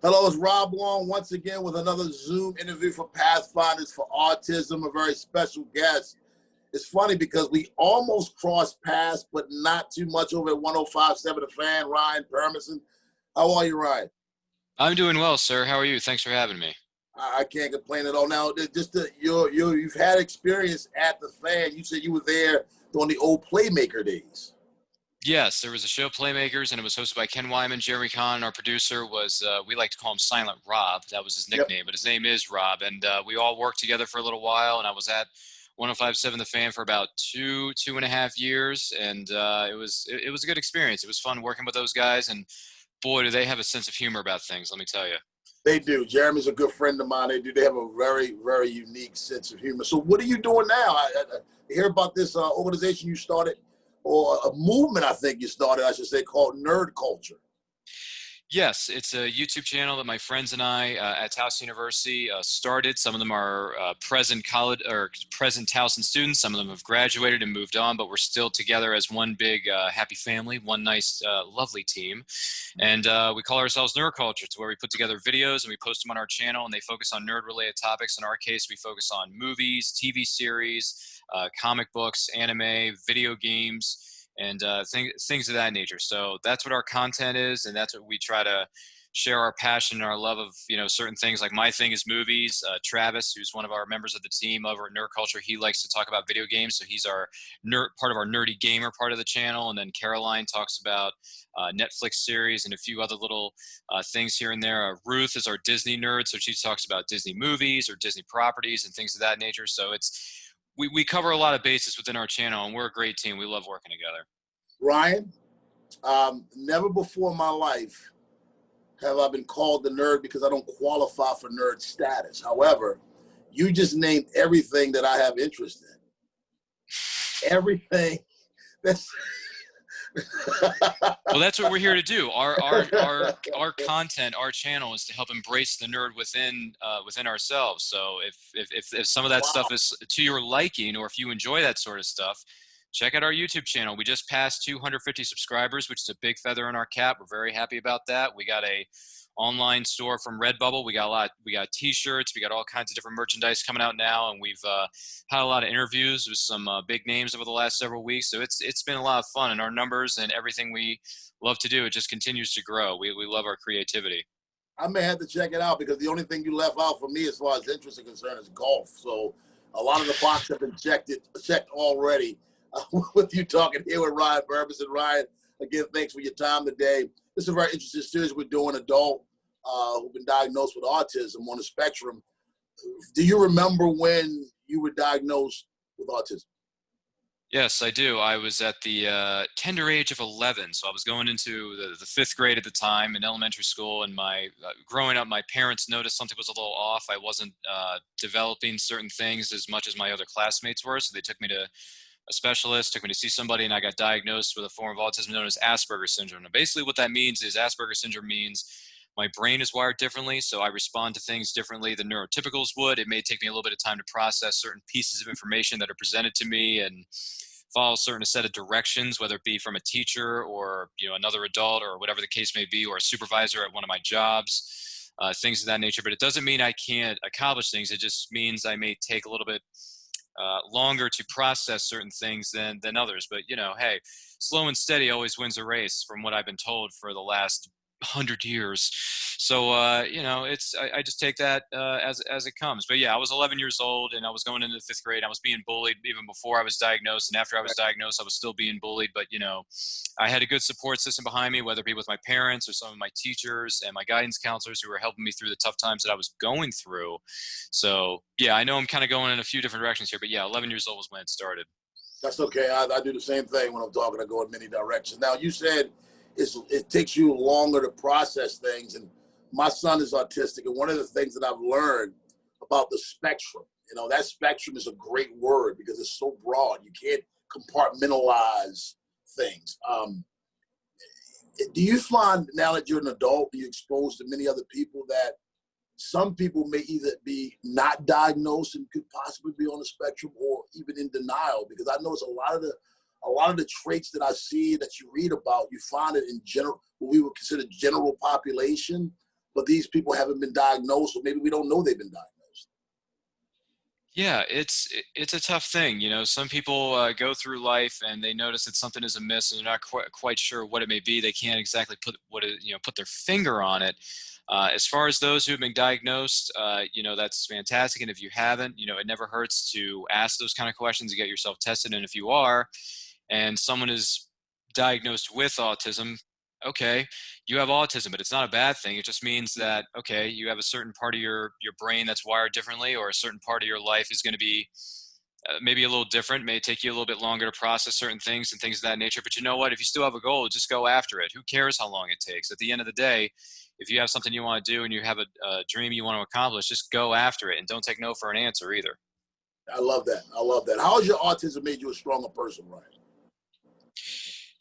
Hello, it's Rob Long once again with another Zoom interview for Pathfinders for Autism, a very special guest. It's funny because we almost crossed paths, but not too much over at 105.7 The Fan, Ryan Permison. How are you, Ryan? I'm doing well, sir. How are you? Thanks for having me. I can't complain at all. Now, you've had experience at The Fan. You said you were there during the old Playmaker days. Yes, there was a show, Playmakers, and it was hosted by Ken Wyman. Jeremy Kahn, our producer, was, we like to call him Silent Rob. That was his nickname, But his name is Rob. And we all worked together for a little while, and I was at 105.7 The Fan for about two and a half years. And it was a good experience. It was fun working with those guys. And boy, do they have a sense of humor about things, let me tell you. They do. Jeremy's a good friend of mine. They do. They have a very, very unique sense of humor. So what are you doing now? I hear about this organization you started, or a movement, I think you started, I should say, called Nerd Culture. Yes, it's a YouTube channel that my friends and I at Towson University started. Some of them are present Towson students. Some of them have graduated and moved on, but we're still together as one big happy family, one nice, lovely team. And we call ourselves Nerd Culture. It's where we put together videos and we post them on our channel, and they focus on nerd-related topics. In our case, we focus on movies, TV series, comic books, anime, video games, and things of that nature. So that's what our content is, and that's what we try to share, our passion and our love of, certain things. Like my thing is movies. Travis, who's one of our members of the team over at Nerd Culture, he likes to talk about video games, so he's our part of our nerdy gamer part of the channel. And then Caroline talks about Netflix series and a few other little things here and there. Ruth is our Disney nerd, so she talks about Disney movies or Disney properties and things of that nature. So we cover a lot of bases within our channel, and we're a great team. We love working together. Ryan, never before in my life have I been called the nerd because I don't qualify for nerd status. However, you just named everything that I have interest in. Everything. Well, that's what we're here to do. Our content, our channel, is to help embrace the nerd within ourselves. So if some of that stuff is to your liking, or if you enjoy that sort of stuff, check out our YouTube channel. We just passed 250 subscribers, which is a big feather in our cap. We're very happy about that. We got a online store from Redbubble. We got t-shirts. We got all kinds of different merchandise coming out now, and we've had a lot of interviews with some big names over the last several weeks. So it's been a lot of fun, and our numbers and everything we love to do, it just continues to grow. We love our creativity. I may have to check it out, because the only thing you left out for me as far as interest is concerned is golf. So a lot of the boxes have been checked already. With you talking here with Ryan Permison. Ryan, again, thanks for your time today. This is a very interesting series we're doing, adult who've been diagnosed with autism on the spectrum. Do you remember when you were diagnosed with autism? Yes, I do. I was at the tender age of 11, so I was going into the fifth grade at the time in elementary school, and growing up, my parents noticed something was a little off. I wasn't developing certain things as much as my other classmates were, so they took me to a specialist, took me to see somebody, and I got diagnosed with a form of autism known as Asperger's syndrome. And basically what that means is Asperger's syndrome means my brain is wired differently, so I respond to things differently than neurotypicals would. It may take me a little bit of time to process certain pieces of information that are presented to me and follow a certain set of directions, whether it be from a teacher or another adult or whatever the case may be, or a supervisor at one of my jobs, things of that nature. But it doesn't mean I can't accomplish things. It just means I may take a little bit longer to process certain things than others. But hey, slow and steady always wins a race, from what I've been told for the last 100 years. So I just take that as it comes. But yeah, I was 11 years old, and I was going into the fifth grade. I was being bullied even before I was diagnosed, and after I was diagnosed, I was still being bullied. But I had a good support system behind me, whether it be with my parents or some of my teachers and my guidance counselors who were helping me through the tough times that I was going through. So yeah, I know I'm kind of going in a few different directions here, but yeah, 11 years old was when it started. That's okay. I do the same thing when I'm talking. I go in many directions. Now, you said it takes you longer to process things, and my son is autistic, and one of the things that I've learned about the spectrum, that spectrum is a great word because it's so broad. You can't compartmentalize things. Do you find, now that you're an adult, you're exposed to many other people, that some people may either be not diagnosed and could possibly be on the spectrum, or even in denial? Because I notice a lot of the traits that I see that you read about, you find it in general, what we would consider general population, but these people haven't been diagnosed, or maybe we don't know they've been diagnosed. Yeah, it's a tough thing. Some people go through life and they notice that something is amiss and they're not quite sure what it may be. They can't exactly put their finger on it. As far as those who have been diagnosed, that's fantastic. And if you haven't, it never hurts to ask those kind of questions and get yourself tested. And if you are, and someone is diagnosed with autism, okay, you have autism, but it's not a bad thing. It just means that, okay, you have a certain part of your brain that's wired differently, or a certain part of your life is going to be maybe a little different, may take you a little bit longer to process certain things and things of that nature. But you know what? If you still have a goal, just go after it. Who cares how long it takes? At the end of the day, if you have something you want to do and you have a dream you want to accomplish, just go after it and don't take no for an answer either. I love that. I love that. How has your autism made you a stronger person, Ryan?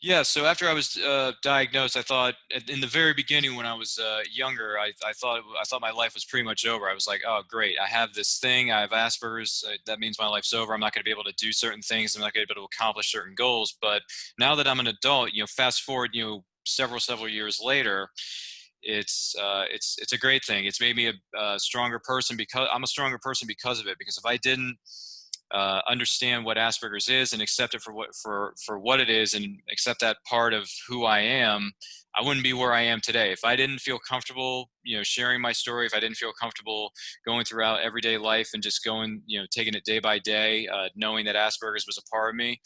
Yeah, so after I was diagnosed, I thought in the very beginning when I was younger, I thought my life was pretty much over. I was like, oh, great, I have this thing, I have Asperger's. That means my life's over. I'm not going to be able to do certain things. I'm not going to be able to accomplish certain goals. But now that I'm an adult, fast forward, several years later, it's a great thing. It's made me a stronger person because I'm a stronger person because of it. Because if I didn't understand what Asperger's is and accept it for what it is and accept that part of who I am, I wouldn't be where I am today. If I didn't feel comfortable, sharing my story, if I didn't feel comfortable going throughout everyday life and just going, taking it day by day, knowing that Asperger's was a part of me,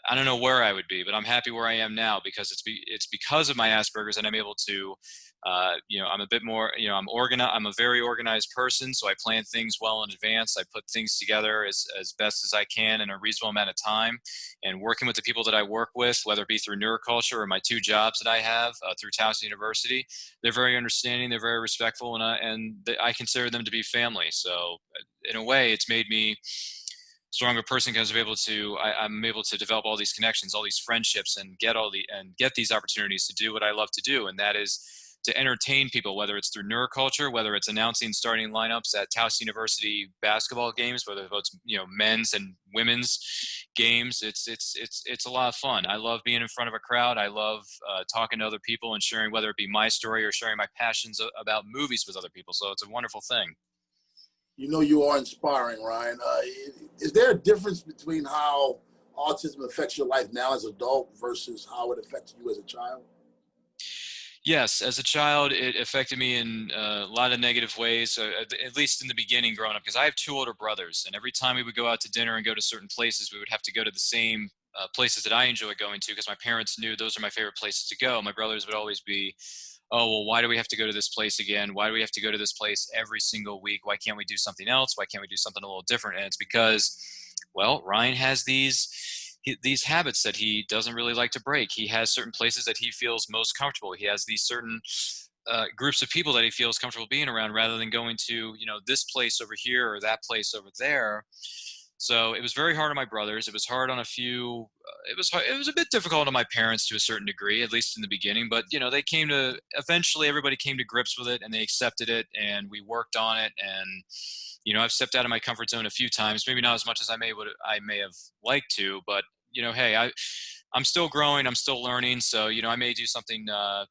I don't know where I would be, but I'm happy where I am now because it's because of my Asperger's and I'm able to, I'm a bit more, I'm organized. I'm a very organized person, so I plan things well in advance. I put things together as best as I can in a reasonable amount of time. And working with the people that I work with, whether it be through neuroculture or my two jobs that I have through Towson University, they're very understanding. They're very respectful, and I consider them to be family. So, in a way, it's made me stronger person because I'm able to develop all these connections, all these friendships, and get these opportunities to do what I love to do, and that is to entertain people, whether it's through neuroculture, whether it's announcing starting lineups at Towson University basketball games, whether it's men's and women's games. It's a lot of fun. I love being in front of a crowd. I love talking to other people and sharing, whether it be my story or sharing my passions about movies with other people. So it's a wonderful thing. You are inspiring, Ryan. Is there a difference between how autism affects your life now as an adult versus how it affected you as a child? Yes, as a child, it affected me in a lot of negative ways, at least in the beginning growing up, because I have two older brothers. And every time we would go out to dinner and go to certain places, we would have to go to the same places that I enjoy going to because my parents knew those are my favorite places to go. My brothers would always be, oh, well, why do we have to go to this place again? Why do we have to go to this place every single week? Why can't we do something else? Why can't we do something a little different? And it's because, well, Ryan has these habits that he doesn't really like to break. He has certain places that he feels most comfortable. He has these certain groups of people that he feels comfortable being around rather than going to, this place over here or that place over there. So it was very hard on my brothers. It was hard on a few. It was a bit difficult on my parents to a certain degree, at least in the beginning. But eventually everybody came to grips with it and they accepted it, and we worked on it. And I've stepped out of my comfort zone a few times, maybe not as much as I may have liked to, but hey, I'm still growing. I'm still learning. So, I may do something I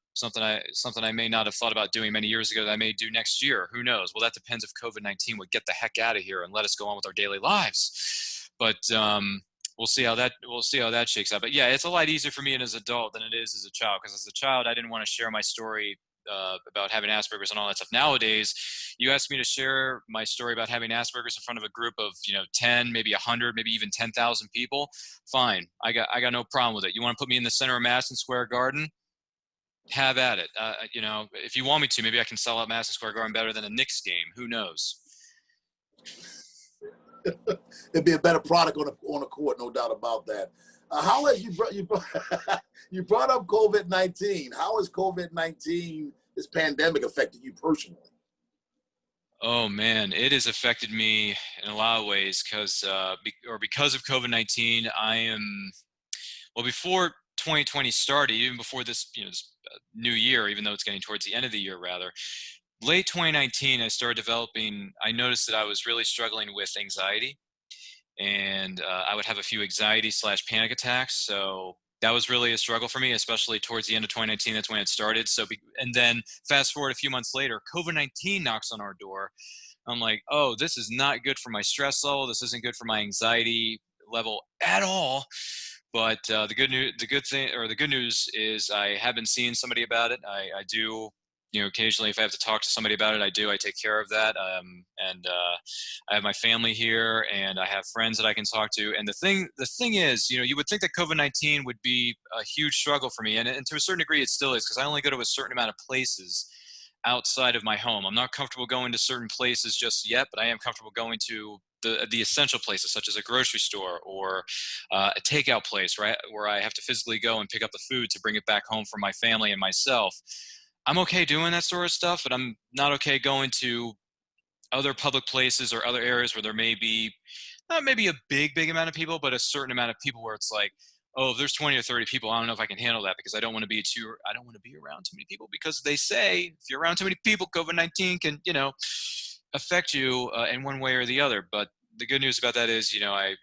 may not have thought about doing many years ago that I may do next year. Who knows? Well, that depends if COVID-19 would get the heck out of here and let us go on with our daily lives. But we'll see how that shakes out. But yeah, it's a lot easier for me as an adult than it is as a child, because as a child, I didn't want to share my story about having Asperger's and all that stuff. Nowadays, you ask me to share my story about having Asperger's in front of a group of 10, maybe 100, maybe even 10,000 people. Fine, I got no problem with it. You want to put me in the center of Madison Square Garden? Have at it. If you want me to, maybe I can sell out Madison Square Garden better than a Knicks game. Who knows? It'd be a better product on a court, no doubt about that. How has you brought up COVID-19? How has COVID-19, this pandemic, affected you personally? Oh man, it has affected me in a lot of ways because of COVID-19. Before 2020 started, even before this new year, even though it's getting towards the end of the year rather, late 2019, I noticed that I was really struggling with anxiety, and I would have a few anxiety/panic attacks. So that was really a struggle for me, especially towards the end of 2019. That's when it started. And then fast forward a few months later, COVID-19 knocks on our door. I'm like, oh, this is not good for my stress level. This isn't good for my anxiety level at all. But the good news is I have been seeing somebody about it. I do, occasionally if I have to talk to somebody about it, I take care of that. And I have my family here, and I have friends that I can talk to. And the thing is, you would think that COVID-19 would be a huge struggle for me. And to a certain degree, it still is, because I only go to a certain amount of places outside of my home. I'm not comfortable going to certain places just yet, but I am comfortable going to the essential places, such as a grocery store or a takeout place, right, where I have to physically go and pick up the food to bring it back home for my family and myself. I'm okay doing that sort of stuff, but I'm not okay going to other public places or other areas where there may be not maybe a big amount of people, but a certain amount of people where it's like, oh, if there's 20 or 30 people, I don't know if I can handle that, because I don't want to be around too many people, because they say if you're around too many people, COVID-19 can, affect you in one way or the other. But the good news about that is, I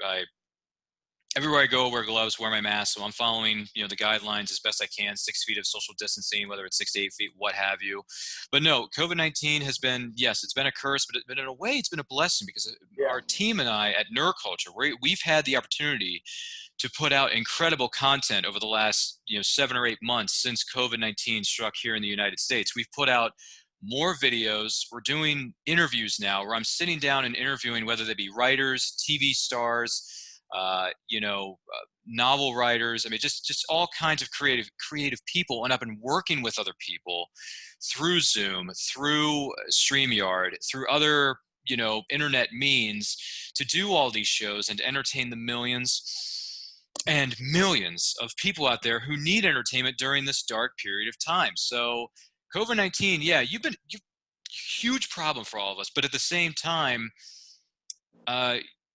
everywhere I go, wear gloves, wear my mask. So I'm following, the guidelines as best I can, 6 feet of social distancing, whether it's 6 to 8 feet, what have you. But no, COVID-19 has been, yes, it's been a curse, but in a way it's been a blessing, because our team and I at Neuroculture, we've had the opportunity to put out incredible content over the last 7 or 8 months since COVID-19 struck here in the United States. We've put out more videos. We're doing interviews now where I'm sitting down and interviewing, whether they be writers, TV stars, novel writers. I mean, just all kinds of creative people, and I've been working with other people through Zoom, through StreamYard, through other internet means, to do all these shows and to entertain the millions and millions of people out there who need entertainment during this dark period of time. So COVID-19, yeah, you've huge problem for all of us, but at the same time,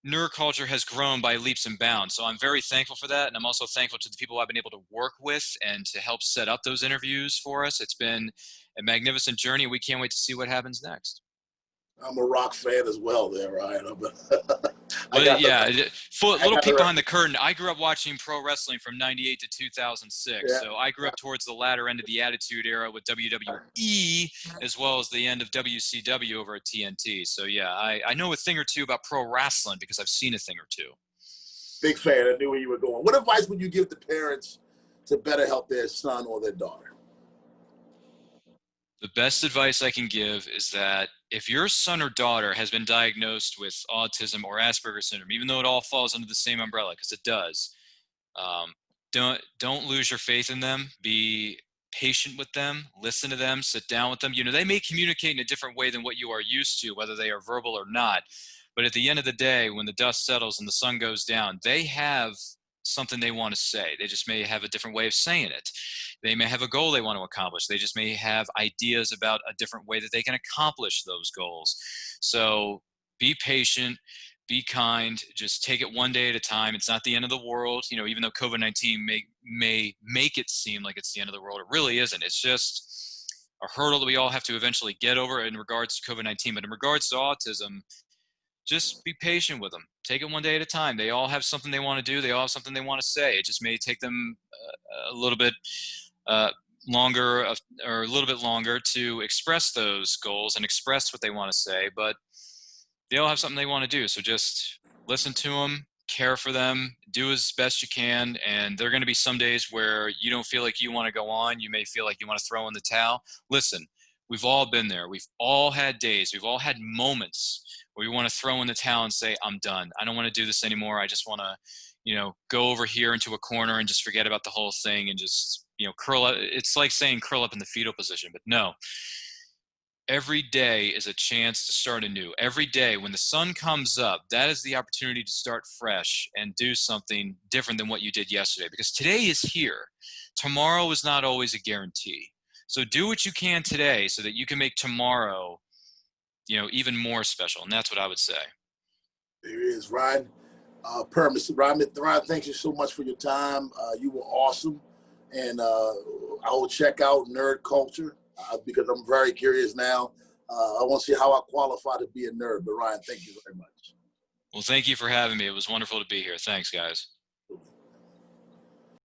neuroculture has grown by leaps and bounds. So I'm very thankful for that. And I'm also thankful to the people I've been able to work with and to help set up those interviews for us. It's been a magnificent journey. We can't wait to see what happens next. I'm a rock fan as well there, Ryan. Well, yeah, little peek behind the curtain. I grew up watching pro wrestling from 98 to 2006. Yeah. So I grew up towards the latter end of the Attitude Era with WWE, as well as the end of WCW over at TNT. So yeah, I know a thing or two about pro wrestling because I've seen a thing or two. Big fan. I knew where you were going. What advice would you give the parents to better help their son or their daughter? The best advice I can give is that if your son or daughter has been diagnosed with autism or Asperger's syndrome, even though it all falls under the same umbrella, because it does, don't lose your faith in them. Be patient with them, listen to them, sit down with them. They may communicate in a different way than what you are used to, whether they are verbal or not. But at the end of the day, when the dust settles and the sun goes down, they have something they want to say. They just may have a different way of saying it. They may have a goal they want to accomplish. They just may have ideas about a different way that they can accomplish those goals. So be patient, be kind, just take it one day at a time. It's not the end of the world. Even though COVID-19 may make it seem like it's the end of the world, it really isn't. It's just a hurdle that we all have to eventually get over in regards to COVID-19. But in regards to autism, just be patient with them. Take it one day at a time. They all have something they want to do. They all have something they want to say. It just may take them a little bit longer or a little bit longer to express those goals and express what they want to say, but they all have something they want to do. So just listen to them, care for them, do as best you can. And there are going to be some days where you don't feel like you want to go on. You may feel like you want to throw in the towel. Listen, we've all been there. We've all had days. We've all had moments where we want to throw in the towel and say, I'm done. I don't want to do this anymore. I just want to, go over here into a corner and just forget about the whole thing and just, curl up. It's like saying curl up in the fetal position, but no. Every day is a chance to start anew. Every day when the sun comes up, that is the opportunity to start fresh and do something different than what you did yesterday, because today is here. Tomorrow is not always a guarantee. So do what you can today so that you can make tomorrow even more special. And that's what I would say. There is Ryan Permison. Ryan, thank you so much for your time. You were awesome. And I will check out Nerd Culture because I'm very curious now. I want to see how I qualify to be a nerd. But Ryan, thank you very much. Well, thank you for having me. It was wonderful to be here. Thanks, guys.